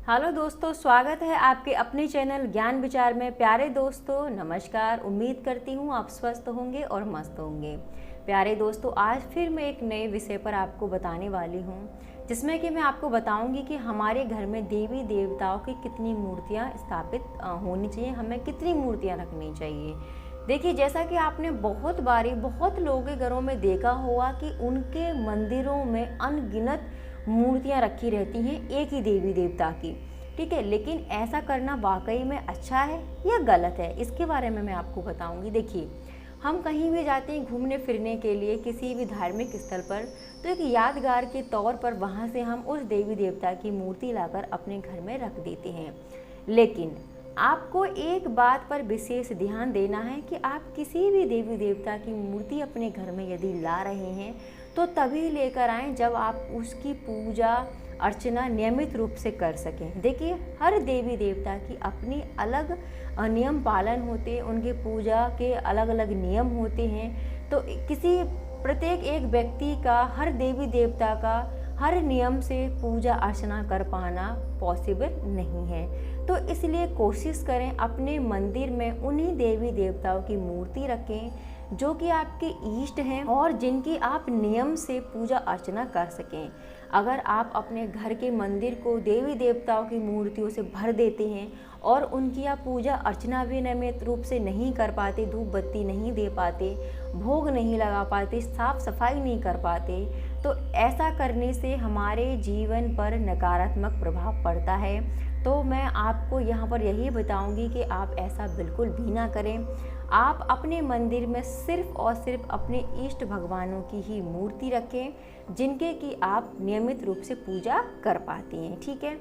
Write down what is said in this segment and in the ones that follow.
Hello दोस्तों, स्वागत है आपके अपने चैनल ज्ञान विचार में। प्यारे दोस्तों नमस्कार। उम्मीद करती हूँ आप स्वस्थ होंगे और मस्त होंगे। प्यारे दोस्तों, आज फिर मैं एक नए विषय पर आपको बताने वाली हूँ, जिसमें कि मैं आपको बताऊंगी कि हमारे घर में देवी देवताओं की कितनी मूर्तियाँ स्थापित होनी चाहिए, हमें कितनी मूर्तियाँ रखनी चाहिए। देखिए, जैसा कि आपने बहुत लोगों के घरों में देखा होगा कि उनके मंदिरों में अनगिनत मूर्तियां रखी रहती हैं एक ही देवी देवता की। ठीक है, लेकिन ऐसा करना वाकई में अच्छा है या गलत है, इसके बारे में मैं आपको बताऊंगी। देखिए, हम कहीं भी जाते हैं घूमने फिरने के लिए किसी भी धार्मिक स्थल पर, तो एक यादगार के तौर पर वहाँ से हम उस देवी देवता की मूर्ति लाकर अपने घर में रख देते हैं। लेकिन आपको एक बात पर विशेष ध्यान देना है कि आप किसी भी देवी देवता की मूर्ति अपने घर में यदि ला रहे हैं तो तभी लेकर आएँ जब आप उसकी पूजा अर्चना नियमित रूप से कर सकें। देखिए, हर देवी देवता की अपनी अलग नियम पालन होते हैं, उनके पूजा के अलग अलग नियम होते हैं। तो प्रत्येक एक व्यक्ति का हर देवी देवता का हर नियम से पूजा अर्चना कर पाना पॉसिबल नहीं है। तो इसलिए कोशिश करें अपने मंदिर में उन्हीं देवी देवताओं की मूर्ति रखें जो कि आपके इष्ट हैं और जिनकी आप नियम से पूजा अर्चना कर सकें। अगर आप अपने घर के मंदिर को देवी देवताओं की मूर्तियों से भर देते हैं और उनकी आप पूजा अर्चना भी नियमित रूप से नहीं कर पाते, धूप बत्ती नहीं दे पाते, भोग नहीं लगा पाते, साफ सफाई नहीं कर पाते, तो ऐसा करने से हमारे जीवन पर नकारात्मक प्रभाव पड़ता है। तो मैं आपको यहाँ पर यही बताऊंगी कि आप ऐसा बिल्कुल भी ना करें। आप अपने मंदिर में सिर्फ और सिर्फ अपने इष्ट भगवानों की ही मूर्ति रखें जिनके कि आप नियमित रूप से पूजा कर पाती हैं। ठीक है,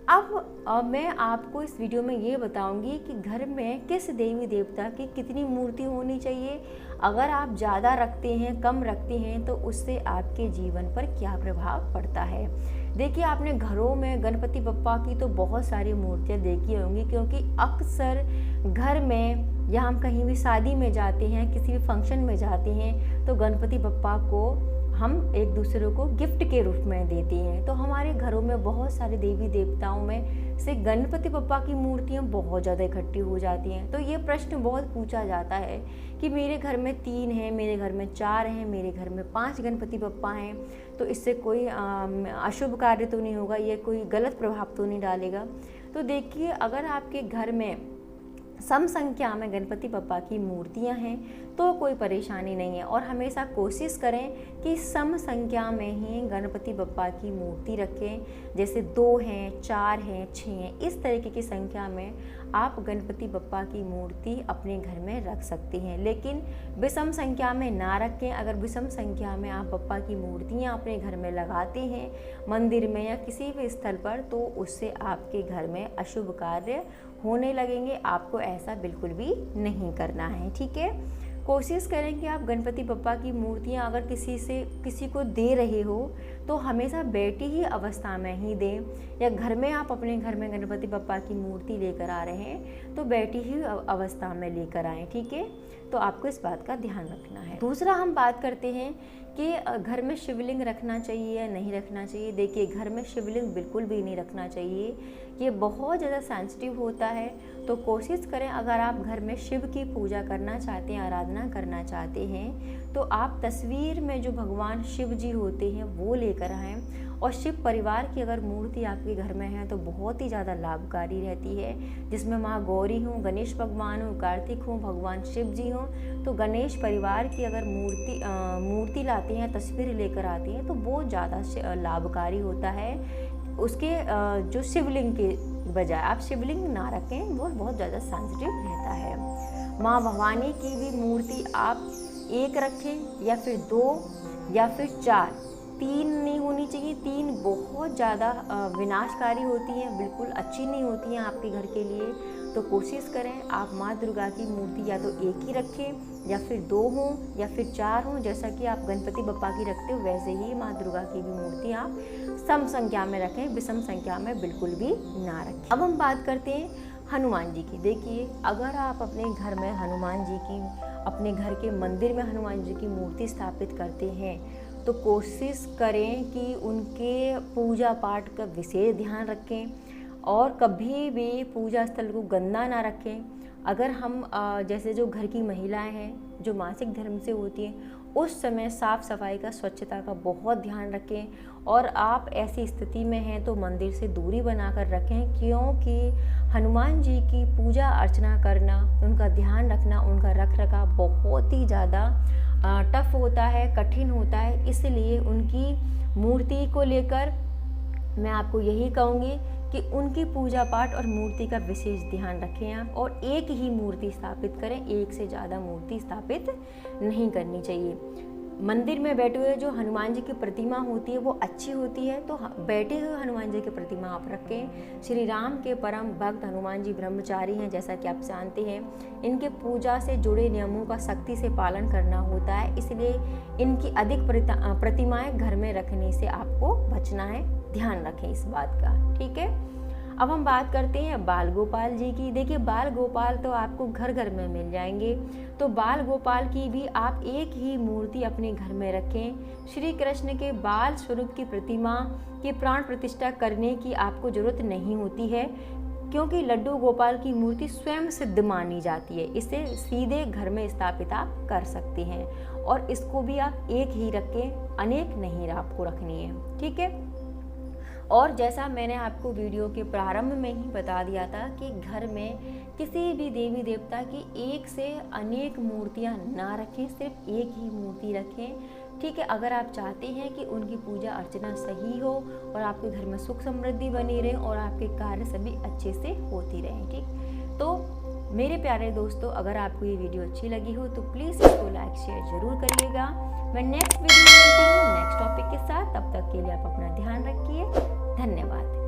अब मैं आपको इस वीडियो में ये बताऊंगी कि घर में किस देवी देवता की कितनी मूर्ति होनी चाहिए। अगर आप ज़्यादा रखते हैं, कम रखते हैं, तो उससे आपके जीवन पर क्या प्रभाव पड़ता है। देखिए, आपने घरों में गणपति बप्पा की तो बहुत सारी मूर्तियाँ देखी होंगी, क्योंकि अक्सर घर में या हम कहीं भी शादी में जाते हैं, किसी भी फंक्शन में जाते हैं, तो गणपति बप्पा को हम एक दूसरे को गिफ्ट के रूप में देते हैं। तो हमारे घरों में बहुत सारे देवी देवताओं में से गणपति बप्पा की मूर्तियाँ बहुत ज़्यादा इकट्ठी हो जाती हैं। तो ये प्रश्न बहुत पूछा जाता है कि मेरे घर में 3 हैं, मेरे घर में 4 हैं, मेरे घर में 5 गणपति बप्पा हैं, तो इससे कोई अशुभ कार्य तो नहीं होगा, ये कोई गलत प्रभाव तो नहीं डालेगा। तो देखिए, अगर आपके घर में सम संख्या में गणपति बप्पा की मूर्तियां हैं तो कोई परेशानी नहीं है, और हमेशा कोशिश करें कि सम संख्या में ही गणपति बप्पा की मूर्ति रखें। जैसे 2 हैं, 4 हैं, 6 हैं, इस तरीके की संख्या में आप गणपति बप्पा की मूर्ति अपने घर में रख सकते हैं। लेकिन विषम संख्या में ना रखें। अगर विषम संख्या में आप बप्पा की मूर्तियां अपने घर में लगाते हैं मंदिर में या किसी भी स्थल पर, तो उससे आपके घर में अशुभ कार्य होने लगेंगे। आपको ऐसा बिल्कुल भी नहीं करना है। ठीक है, कोशिश करें कि आप गणपति बप्पा की मूर्तियां अगर किसी को दे रहे हो तो हमेशा बैठी ही अवस्था में ही दें, या घर में आप अपने घर में गणपति बप्पा की मूर्ति लेकर आ रहे हैं तो बैठी ही अवस्था में लेकर आएँ। ठीक है, तो आपको इस बात का ध्यान रखना है। दूसरा, हम बात करते हैं कि घर में शिवलिंग रखना चाहिए या नहीं रखना चाहिए। देखिए, घर में शिवलिंग बिल्कुल भी नहीं रखना चाहिए, ये बहुत ज़्यादा सेंसिटिव होता है। तो कोशिश करें, अगर आप घर में शिव की पूजा करना चाहते हैं, आराधना करना चाहते हैं, तो आप तस्वीर में जो भगवान शिव जी होते हैं वो लेकर आएँ। और शिव परिवार की अगर मूर्ति आपके घर में है तो बहुत ही ज़्यादा लाभकारी रहती है, जिसमें माँ गौरी हों, गणेश भगवान हों, कार्तिक हों, भगवान शिव जी हों। तो गणेश परिवार की अगर मूर्ति लाते हैं, तस्वीर लेकर आते हैं, तो वो ज़्यादा लाभकारी होता है उसके जो शिवलिंग के बजाय। आप शिवलिंग ना रखें, वो बहुत ज़्यादा सेंसिटिव रहता है। माँ भवानी की भी मूर्ति आप 1 रखें या फिर 2 या फिर 4, 3 नहीं होनी चाहिए। 3 बहुत ज़्यादा विनाशकारी होती हैं, बिल्कुल अच्छी नहीं होती हैं आपके घर के लिए। तो कोशिश करें आप माँ दुर्गा की मूर्ति या तो 1 ही रखें या फिर 2 हों या फिर 4 हों। जैसा कि आप गणपति बप्पा की रखते हो वैसे ही माँ दुर्गा की भी मूर्ति आप सम संख्या में रखें, विषम संख्या में बिल्कुल भी ना रखें। अब हम बात करते हैं हनुमान जी की। देखिए, अगर आप अपने घर में हनुमान जी की, अपने घर के मंदिर में हनुमान जी की मूर्ति स्थापित करते हैं तो कोशिश करें कि उनके पूजा पाठ का विशेष ध्यान रखें। और कभी भी पूजा स्थल को गंदा ना रखें। अगर हम जैसे जो घर की महिलाएं हैं जो मासिक धर्म से होती हैं, उस समय साफ़ सफाई का, स्वच्छता का बहुत ध्यान रखें। और आप ऐसी स्थिति में हैं तो मंदिर से दूरी बनाकर रखें, क्योंकि हनुमान जी की पूजा अर्चना करना, उनका ध्यान रखना, उनका रख रखाव बहुत ही ज़्यादा टफ होता है, कठिन होता है। इसलिए उनकी मूर्ति को लेकर मैं आपको यही कहूँगी कि उनकी पूजा पाठ और मूर्ति का विशेष ध्यान रखें आप, और एक ही मूर्ति स्थापित करें, एक से ज़्यादा मूर्ति स्थापित नहीं करनी चाहिए। मंदिर में बैठे हुए जो हनुमान जी की प्रतिमा होती है वो अच्छी होती है, तो बैठे हुए हनुमान जी की प्रतिमा आप रखें। श्री राम के परम भक्त हनुमान जी ब्रह्मचारी हैं, जैसा कि आप जानते हैं। इनके पूजा से जुड़े नियमों का सख्ती से पालन करना होता है, इसलिए इनकी अधिक प्रतिमाएं घर में रखने से आपको बचना है। ध्यान रखें इस बात का, ठीक है। अब हम बात करते हैं बाल गोपाल जी की। देखिए, बाल गोपाल तो आपको घर घर में मिल जाएंगे, तो बाल गोपाल की भी आप एक ही मूर्ति अपने घर में रखें। श्री कृष्ण के बाल स्वरूप की प्रतिमा की प्राण प्रतिष्ठा करने की आपको जरूरत नहीं होती है, क्योंकि लड्डू गोपाल की मूर्ति स्वयं सिद्ध मानी जाती है। इसे सीधे घर में स्थापित आप कर सकते हैं, और इसको भी आप एक ही रखें, अनेक नहीं आपको रखनी है, ठीक है। और जैसा मैंने आपको वीडियो के प्रारंभ में ही बता दिया था कि घर में किसी भी देवी देवता की एक से अनेक मूर्तियां ना रखें, सिर्फ एक ही मूर्ति रखें, ठीक है। अगर आप चाहते हैं कि उनकी पूजा अर्चना सही हो और आपके घर में सुख समृद्धि बनी रहे और आपके कार्य सभी अच्छे से होती रहें, ठीक। तो मेरे प्यारे दोस्तों, अगर आपको ये वीडियो अच्छी लगी हो तो प्लीज़ इसको लाइक शेयर ज़रूर करिएगा। मैं नेक्स्ट वीडियो में मिलती हूँ नेक्स्ट टॉपिक के साथ। तब तक के लिए आप अपना ध्यान रखिए। धन्यवाद।